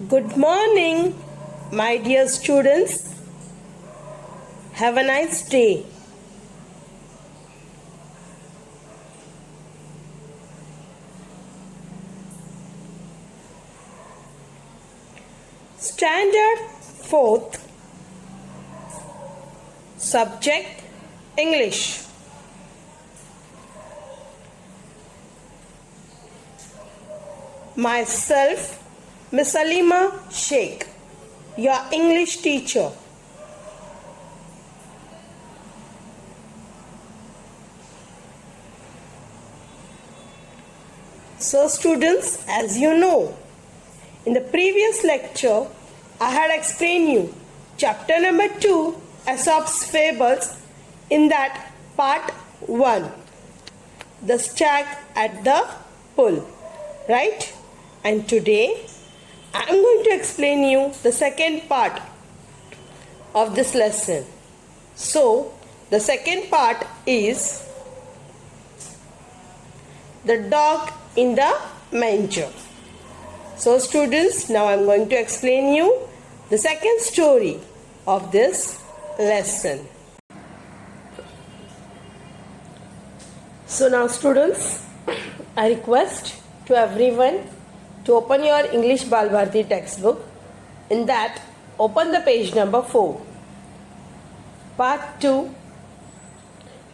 Good morning, my dear students. Have a nice day. Standard 4th, subject English. Myself, Miss Alima Sheikh, your English teacher. So students, as you know, in the previous lecture, I had explained you chapter number 2, Aesop's Fables, in that part 1, the stag at the pool, right? And today, I am going to explain you the second part of this lesson. So, the second part is the dog in the manger. So students, now I am going to explain you the second story of this lesson. So now students, I request to everyone to open your English Bal Bharati textbook. In that, open the page number 4. Part 2,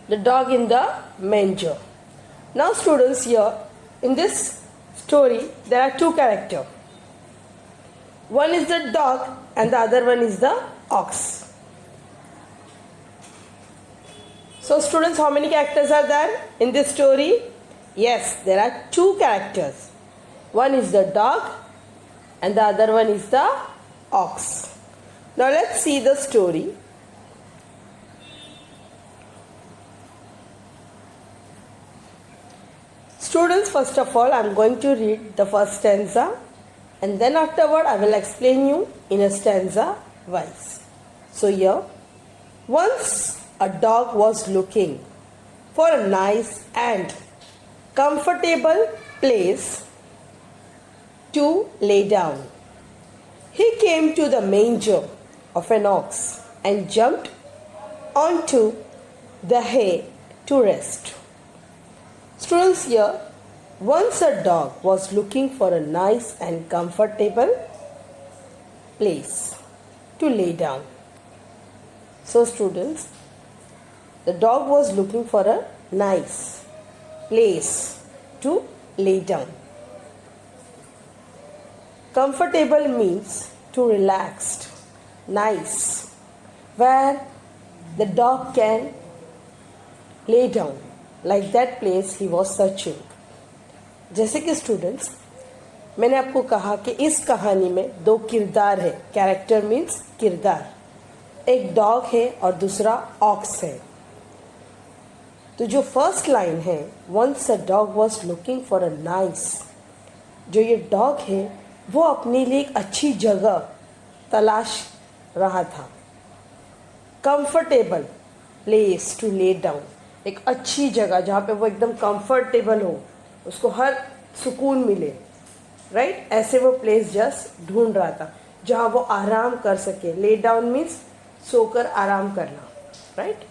the dog in the manger. Now students, here in this story there are two characters. One is the dog and the other one is the ox. So students, how many characters are there in this story? Yes, there are two characters. One is the dog and the other one is the ox. Now let's see the story. Students, first of all, I am going to read the first stanza and then afterward I will explain you in a stanza wise. So here, once a dog was looking for a nice and comfortable place to lay down. He came to the manger of an ox and jumped onto the hay to rest. Students, here, once a dog was looking for a nice and comfortable place to lay down. So students, the dog was looking for a nice place to lay down. Comfortable means to relaxed, nice, where the dog can lay down. Like that place he was searching. जैसे कि students, मैंने आपको कहा कि इस कहानी में दो किरदार है. कैरेक्टर मीन्स किरदार. एक डॉग है और दूसरा ऑक्स है. तो जो फर्स्ट लाइन है, once a dog was looking for a nice, जो ये डॉग है वो अपने लिए एक अच्छी जगह तलाश रहा था. Comfortable place to lay down, एक अच्छी जगह जहाँ पे वो एकदम कंफर्टेबल हो, उसको हर सुकून मिले, राइट. ऐसे वो प्लेस जस्ट ढूंढ रहा था जहाँ वो आराम कर सके. ले डाउन मीन्स सोकर आराम करना, राइट.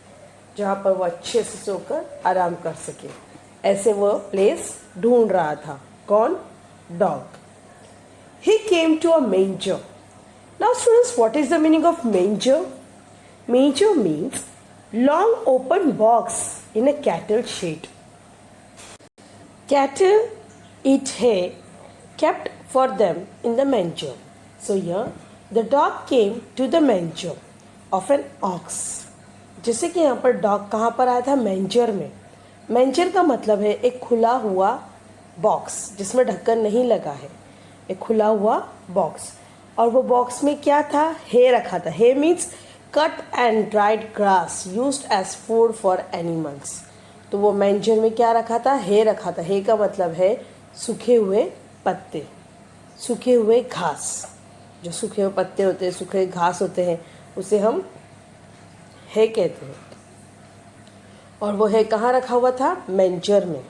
जहाँ पर वो अच्छे से सोकर आराम कर सके, ऐसे वो प्लेस ढूंढ रहा था. कौन? Dog. He came to a manger. Now students, what is the meaning of manger? Manger means long open box in a cattle shed. Cattle eat hay kept for them in the manger. So here the dog came to the manger of an ox. जैसे कि यहाँ पर dog कहाँ पर आया था? Manager में. Manager का मतलब है एक खुला हुआ बॉक्स जिसमें ढक्कन नहीं लगा है. एक खुला हुआ बॉक्स, और वो बॉक्स में क्या था? हे रखा था. Hay means cut and dried grass used as food for animals. तो वो मैंजर में क्या रखा था? हे रखा था. हे का मतलब है सूखे हुए पत्ते, सूखे हुए घास. जो सूखे हुए पत्ते होते हैं, सूखे घास होते हैं, उसे हम हे कहते हैं. और वो है कहाँ रखा हुआ था? मैंजर में,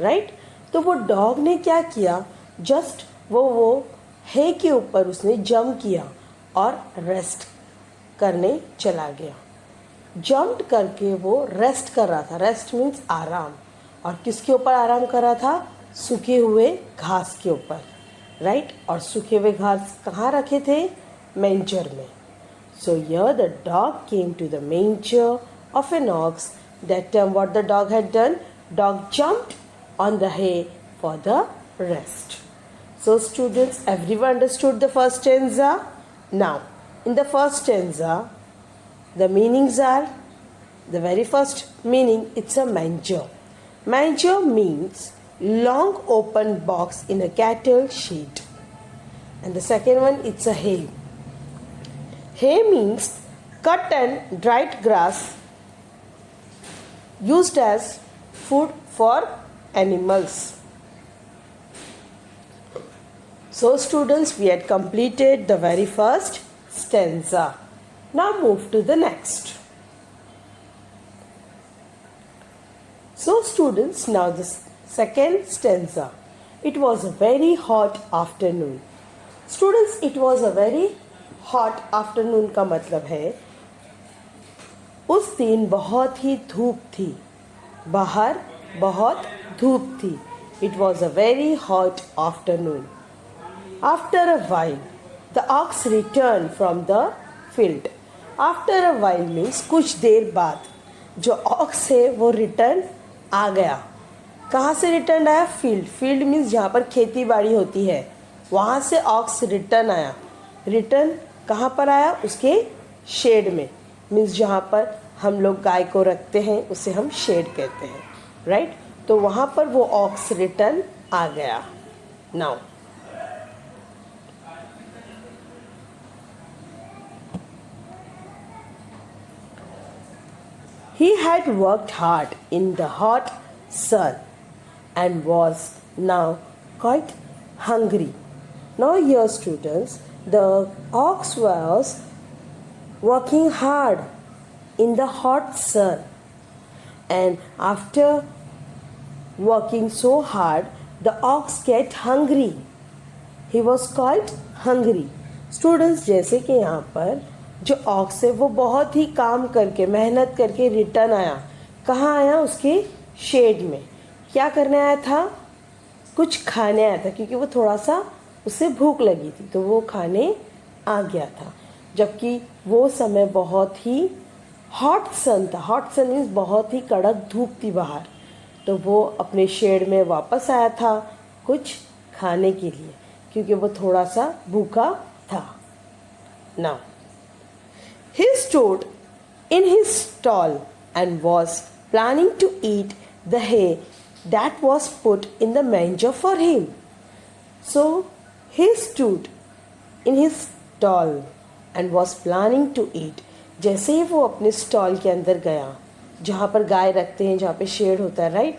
राइट. तो वो डॉग ने क्या किया? जस्ट वो हे के ऊपर उसने जंप किया और रेस्ट करने चला गया। जंप करके वो रेस्ट कर रहा था। रेस्ट मीन्स आराम। और किसके ऊपर आराम कर रहा था? सूखे हुए घास के ऊपर, राइट। और सूखे हुए घास कहाँ रखे थे? मेंजर में। So here the dog came to the manger of an ox. That time what the dog had done? Dog jumped on the hay for the rest. So students, everyone understood the first stanza? Now, in the first stanza, the meanings are, the very first meaning, it's a manger. Manger means long open box in a cattle shed. And the second one, it's a hay. Hay means cut and dried grass used as food for animals. So students, we had completed the very first stanza. Now move to the next. So students, now the second stanza. It was a very hot afternoon. Students, it was a very hot afternoon का मतलब है उस दिन बहुत ही धूप थी। बाहर बहुत धूप थी। It was a very hot afternoon. After a while, the ox returned from the field. After a while means कुछ देर बाद जो ox है वो रिटर्न आ गया। कहाँ से रिटर्न आया? फील्ड। फील्ड मीन्स जहाँ पर खेती बाड़ी होती है, वहाँ से ऑक्स रिटर्न आया। रिटर्न कहाँ पर आया? उसके शेड में। मीन्स जहाँ पर हम लोग गाय को रखते हैं उसे हम शेड कहते हैं, राइट। तो वहाँ पर वो ऑक्स रिटर्न आ गया। Now he had worked hard in the hot sun and was now quite hungry. Now here students, the ox was working hard in the hot sun, and after working so hard, the ox get hungry. He was quite hungry. Students, जैसे कि यहाँ पर जो aux है वो बहुत ही काम करके मेहनत करके रिटर्न आया। कहाँ आया? उसके शेड में। क्या करने आया था? कुछ खाने आया था, क्योंकि वो थोड़ा सा उसे भूख लगी थी तो वो खाने आ गया था। जबकि वो समय बहुत ही हॉट सन था। हॉट सन मीन्स बहुत ही कड़क धूप थी बाहर। तो वो अपने शेड में वापस आया था कुछ खाने के लिए, क्योंकि वो थोड़ा सा भूखा था। Now he stood in his stall and was planning to eat the hay that was put in the manger for him. So he stood in his stall and was planning to eat. जैसे ही वो अपने stall के अंदर गया, जहाँ पर गाय रखते हैं, जहाँ पे शेड होता है, राइट,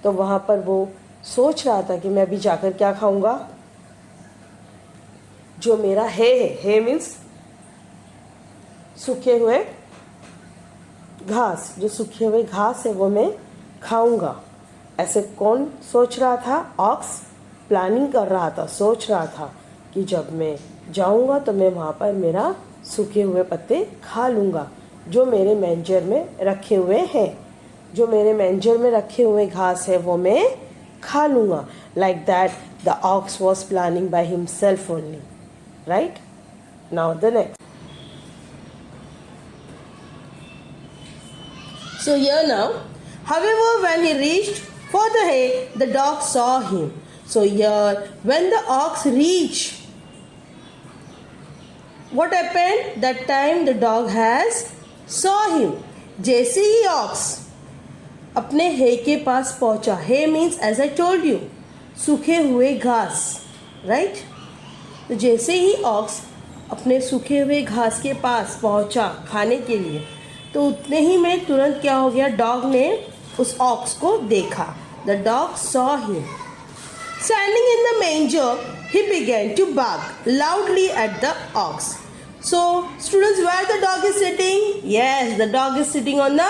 तो वहाँ पर वो सोच रहा था कि मैं अभी जाकर क्या खाऊंगा? जो मेरा है मीन्स सूखे हुए घास, जो सूखे हुए घास है वो मैं खाऊंगा। ऐसे कौन सोच रहा था? ऑक्स प्लानिंग कर रहा था, सोच रहा था कि जब मैं जाऊंगा तो मैं वहाँ पर मेरा सूखे हुए पत्ते खा लूँगा जो मेरे मेंजर में रखे हुए हैं। जो मेरे मेंजर में रखे हुए घास है वो मैं खा लूँगा। Like that the ox was planning by himself only, right. Now the next. So here now, however, when he reached for the hay, the dog saw him. So here, when the ox reached, what happened? That time the dog has saw him. जैसे ही ox अपने hay के पास पहुंचा, hay means as I told you, सूखे हुए घास, right? तो जैसे ही ox अपने सूखे हुए घास के पास पहुंचा खाने के लिए, तो उतने ही में तुरंत क्या हो गया? डॉग ने उस ऑक्स को देखा। The dog saw him standing in the manger. He began to bark loudly at the ox. So students, where the dog is sitting? Yes, the dog is sitting on the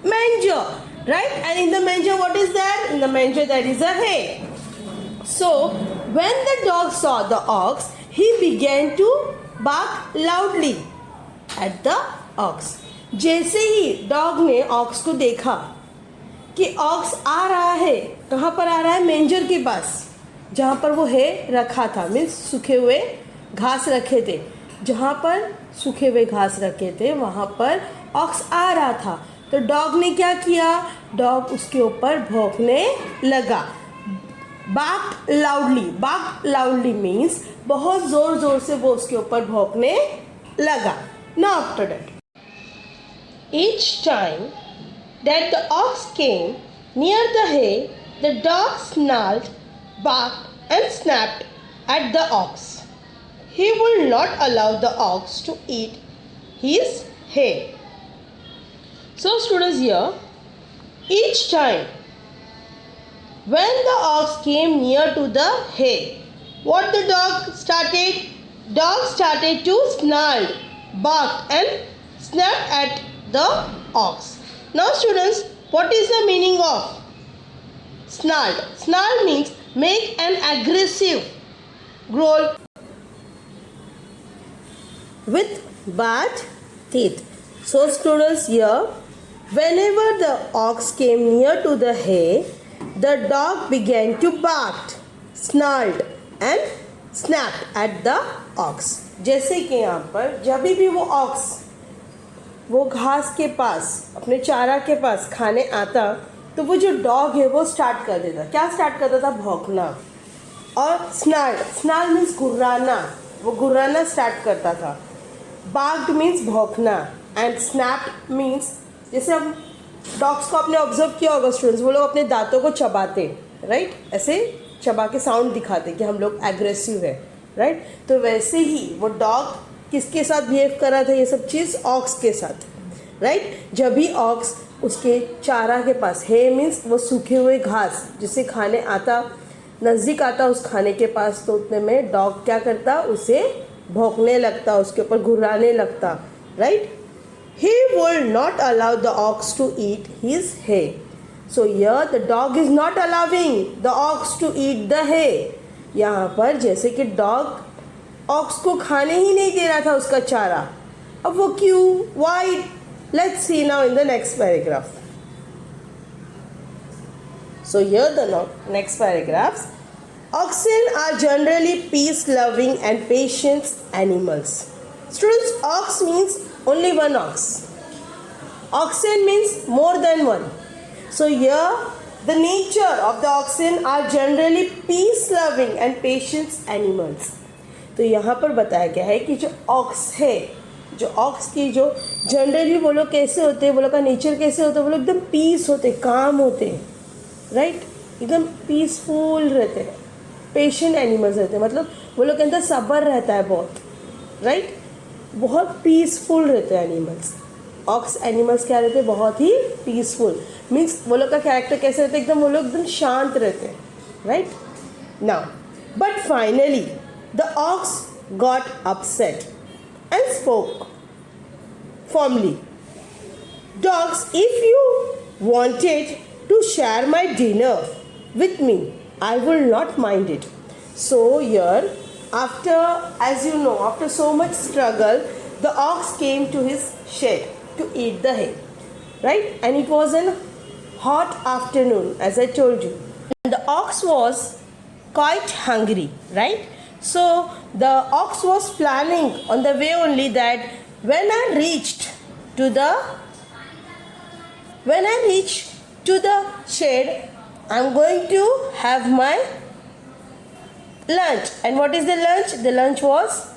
manger, right? And in the manger what is that? In the manger that is a hay. So When the dog saw the ox, he began to bark loudly at the ox. जैसे ही dog ने aux को देखा कि aux आ रहा है, कहाँ पर आ रहा है? मेंजर के पास, जहाँ पर वो है रखा था, मीन्स सूखे हुए घास रखे थे, जहाँ पर सूखे हुए घास रखे थे वहाँ पर ऑक्स आ रहा था। तो डॉग ने क्या किया? डॉग उसके ऊपर भौंकने लगा। बार्क लाउडली मीन्स बहुत ज़ोर ज़ोर से वो उसके ऊपर भौंकने लगा। Now after that, each time that the ox came near the hay, the dog snarled, barked, and snapped at the ox. He would not allow the ox to eat his hay. So, students, here, each time when the ox came near to the hay, what the dog started? Dog started to snarl, bark, and snap at the ox. Now, students, what is the meaning of snarl? Snarl means make an aggressive growl with bared teeth. So, students, here, whenever the ox came near to the hay, the dog began to bark, snarled, and snapped at the ox. जैसे कि यहाँ पर जब भी वो aux वो घास के पास, अपने चारा के पास खाने आता, तो वो जो डॉग है वो स्टार्ट कर देता। क्या स्टार्ट करता था? भौंकना। और स्नार्ल मीन्स गुर्राना, वो गुर्राना स्टार्ट करता था। बार्क्ड मीन्स भौंकना, एंड स्नैप्ड मीन्स, जैसे हम डॉग्स को आपने ऑब्जर्व किया होगा स्टूडेंट्स, वो लोग अपने दांतों को चबाते, राइट, ऐसे चबा के साउंड दिखाते कि हम लोग एग्रेसिव है, राइट। तो वैसे ही वो डॉग किसके साथ बिहेव कर रहा था? ये सब चीज़ ऑक्स के साथ, राइट। जब भी ऑक्स उसके चारा के पास, है मीन्स वो सूखे हुए घास जिसे खाने आता, नज़दीक आता उस खाने के पास, तो उतने में डॉग क्या करता? उसे भौंकने लगता, उसके ऊपर घुराने लगता, right. He would not allow the ox to eat his hay. So here the dog is not allowing the ox to eat the hay. यहाँ पर जैसे कि डॉग ऑक्स को खाने ही नहीं दे रहा था उसका चारा। अब वो क्यों? Why? Let's see now in the next paragraph. So here the next paragraphs. Oxen are generally peace-loving and patient animals. Students, ox means only one ox. Oxen means more than one. So here the nature of the oxen are generally peace-loving and patient animals. तो यहाँ पर बताया गया है कि जो aux है, जो ऑक्स की जो जनरली वो लोग कैसे होते हैं, वो लोग का नेचर कैसे होता है, वो लोग एकदम पीस होते, काम होते हैं, राइट, एकदम पीसफुल रहते हैं, पेशेंट एनिमल्स रहते हैं, मतलब वो लोग के अंदर सब्र रहता है बहुत, राइट, बहुत पीसफुल रहते हैं एनिमल्स। ऑक्स एनिमल्स क्या रहते हैं? बहुत ही पीसफुल, मीन्स वो लोग का कैरेक्टर कैसे रहता है? एकदम वो लोग एकदम शांत रहते हैं, right. Now but finally the ox got upset and spoke formally, dogs, if you wanted to share my dinner with me, I will not mind it. So here, after, as you know, after so much struggle, the ox came to his shed to eat the hay, right? And it was a hot afternoon, as I told you. And the ox was quite hungry, right? So the ox was planning on the way only that when I reached to the shed, I'm going to have my lunch. And what is the lunch? The lunch was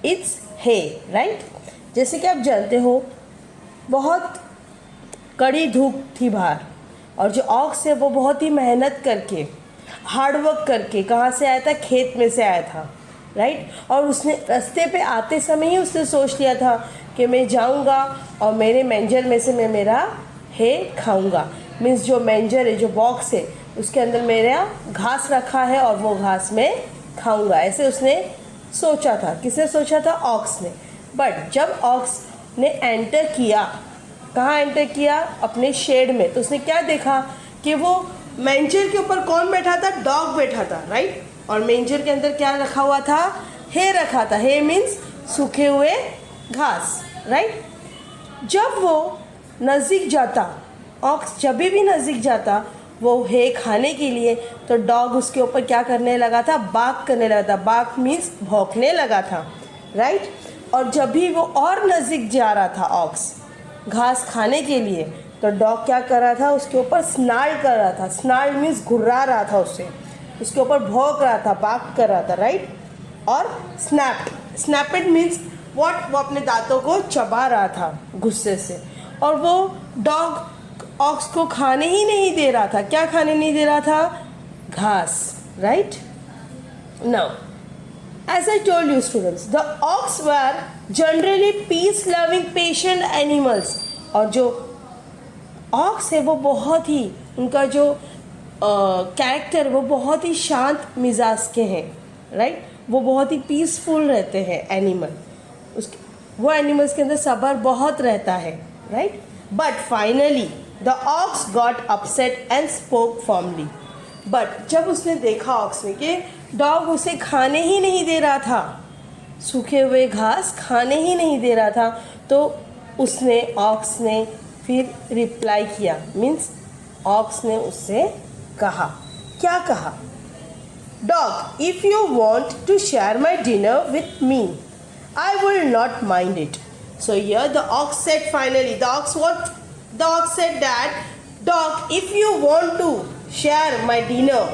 it's hay, right? जैसे कि आप जानते हो बहुत कड़ी धूप थी बाहर, और जो ऑक्स है वो बहुत ही मेहनत करके, हार्डवर्क करके, कहाँ से आया था? खेत में से आया था, राइट। और उसने रास्ते पे आते समय ही उसने सोच लिया था कि मैं जाऊँगा और मेरे मेंजर में से मैं मेरा है खाऊँगा, मीन्स जो मेंजर है, जो बॉक्स है, उसके अंदर मेरा घास रखा है और वो घास मैं खाऊँगा, ऐसे उसने सोचा था। किसने सोचा था? ऑक्स ने। बट जब ऑक्स ने एंटर किया, कहाँ एंटर किया? अपने शेड में, तो उसने क्या देखा कि वो मेंजर के ऊपर कौन बैठा था? डॉग बैठा था, राइट। और मेंजर के अंदर क्या रखा हुआ था? हे रखा था। हे मीन्स सूखे हुए घास, राइट। जब वो नज़दीक जाता, ऑक्स जब भी नज़दीक जाता वो हे खाने के लिए, तो डॉग उसके ऊपर क्या करने लगा था? बार्क करने लगा था। बार्क मीन्स भौंकने लगा था, राइट। और जब भी वो और नज़दीक जा रहा था ऑक्स घास खाने के लिए, तो डॉग क्या कर रहा था? उसके ऊपर स्नार्ल कर रहा था। स्नार्ल मीन्स घुर्रा रहा था उससे, उसके ऊपर भौंक रहा था, बार्क कर रहा था, राइट। और स्नैपेड मीन्स व्हाट? वो अपने दांतों को चबा रहा था गुस्से से। और वो डॉग ऑक्स को खाने ही नहीं दे रहा था। क्या खाने नहीं दे रहा था? घास, right. Now as I told you students, the ox were generally peace loving patient animals. और जो ऑक्स है वो बहुत ही, उनका जो कैरेक्टर वो बहुत ही शांत मिजाज के हैं, राइट। वो बहुत ही पीसफुल रहते हैं एनिमल। उसके वो एनिमल्स के अंदर सब्र बहुत रहता है, right. But finally the ox got upset and spoke formally. But जब उसने देखा ऑक्स ने कि डॉग उसे खाने ही नहीं दे रहा था, सूखे हुए घास खाने ही नहीं दे रहा था, तो उसने ऑक्स ने फिर रिप्लाई किया। मीन्स ऑक्स ने उससे कहा, क्या कहा? Dog, if you want to share my dinner with me, I will not mind it. So here the ox said finally, the ox said that, dog, if you want to share my dinner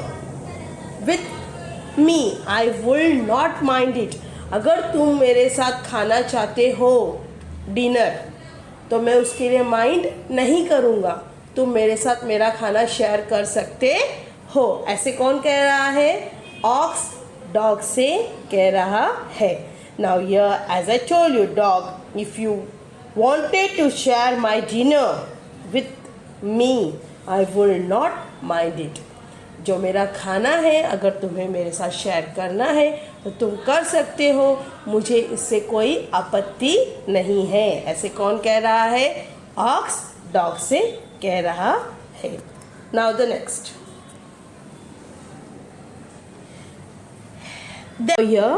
with me, I will not mind it. अगर तुम मेरे साथ खाना चाहते हो dinner, तो मैं उसके लिए माइंड नहीं करूँगा। तुम मेरे साथ मेरा खाना शेयर कर सकते हो। ऐसे कौन कह रहा है? ऑक्स डॉग से कह रहा है। Now here, as I told you, dog, if you wanted to share my dinner with me, I will not mind it. जो मेरा खाना है अगर तुम्हें मेरे साथ शेयर करना है तो तुम कर सकते हो, मुझे इससे कोई आपत्ति नहीं है। ऐसे कौन कह रहा है? ऑक्स डॉग से कह रहा है। Now the next. Here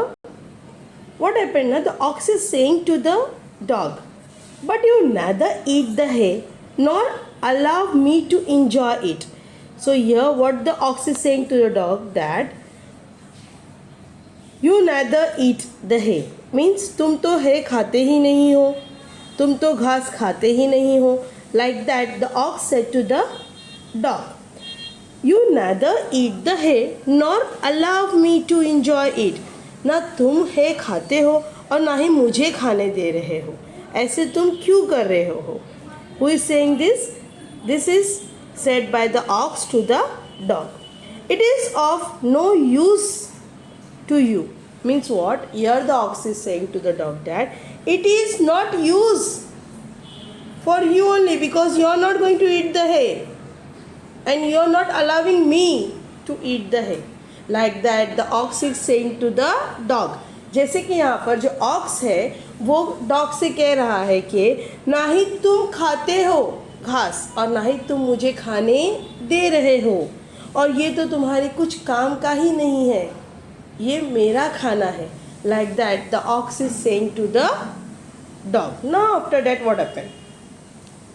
what happened now? The ox is saying to the dog, but you neither eat the hay nor allow me to enjoy it. So here what the ox is saying to the dog, that you neither eat the hay means तुम तो hay खाते ही नहीं हो, तुम तो घास खाते ही नहीं हो। Like that the ox said to the dog, you neither eat the hay nor allow me to enjoy it. ना तुम है खाते हो और ना ही मुझे खाने दे रहे हो। ऐसे तुम क्यों कर रहे हो? Who is saying this? This is said by the ox to the dog. It is of no use to you. Means what? Here the ox is saying to the dog that it is not use for you only, because you are not going to eat the hay and you are not allowing me to eat the hay. Like that the ox is saying to the dog. जैसे कि यहाँ पर जो aux है वो dog से कह रहा है कि ना ही तुम खाते हो घास और ना ही तुम मुझे खाने दे रहे हो, और ये तो तुम्हारे कुछ काम का ही नहीं है, ये मेरा खाना है। Like that the ox is saying to the dog. Now after that what happened?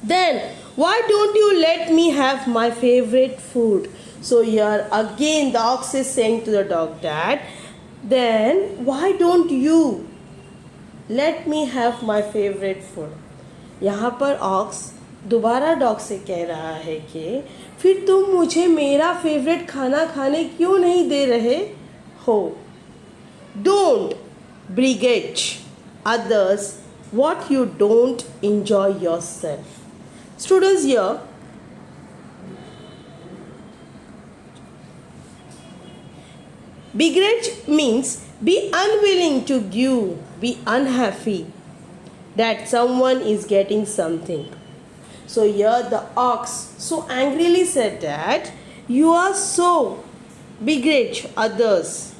Then why don't you let me have my favorite food? So here again the ox is saying to the dog that, then why don't you let me have my favorite food? यहाँ पर aux दोबारा dog से कह रहा है कि फिर तुम मुझे मेरा फेवरेट खाना खाने क्यों नहीं दे रहे हो? Don't begrudge others what you don't enjoy yourself. Students, here begrudge means be unwilling to give, be unhappy that someone is getting something. So here the ox so angrily said that you are so begrudge others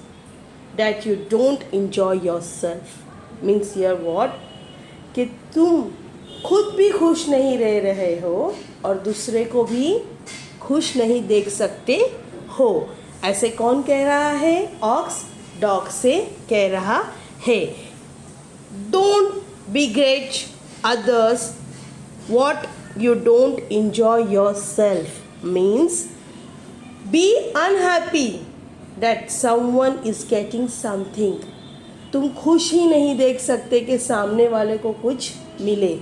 that you don't enjoy yourself. Means here what? कि तुम खुद भी खुश नहीं रह रहे हो और दूसरे को भी खुश नहीं देख सकते हो। ऐसे कौन कह रहा है? ऑक्स डॉग से कह रहा है। Don't begrudge others what you don't enjoy yourself means be unhappy that someone is getting something। तुम खुश ही नहीं देख सकते कि सामने वाले को कुछ मिले।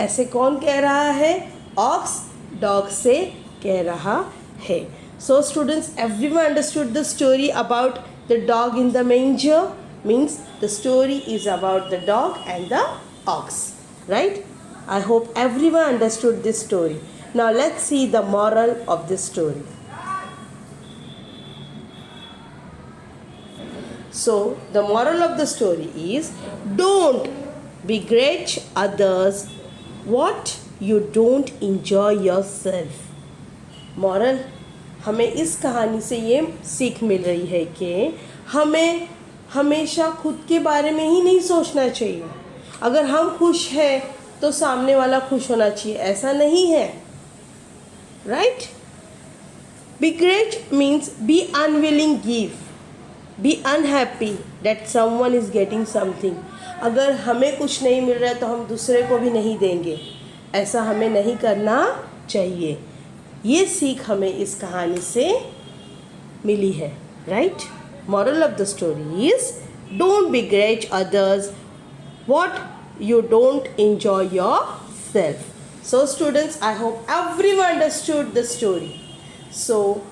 ऐसे कौन कह रहा है? ऑक्स डॉग से कह रहा है। So students, everyone understood the story about the dog in the manger? Means the story is about the dog and the ox, right? I hope everyone understood this story. Now let's see the moral of this story. So the moral of the story is don't begrudge others what you don't enjoy yourself. Moral, हमें इस कहानी से ये सीख मिल रही है कि हमें हमेशा खुद के बारे में ही नहीं सोचना चाहिए। अगर हम खुश हैं तो सामने वाला खुश होना चाहिए, ऐसा नहीं है, right? Begrudge means be unwilling give, be unhappy that someone is getting something। अगर हमें कुछ नहीं मिल रहा है तो हम दूसरे को भी नहीं देंगे, ऐसा हमें नहीं करना चाहिए। ये सीख हमें इस कहानी से मिली है, right? Moral of the story is don't begrudge others what you don't enjoy yourself. So students, I hope everyone understood the story. So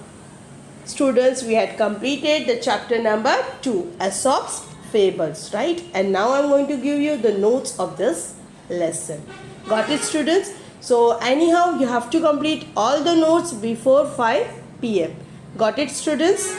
students, we had completed the chapter number 2, Aesop's Fables, right? And now I'm going to give you the notes of this lesson. Got it, students? So anyhow, you have to complete all the notes before 5 p.m. Got it, students?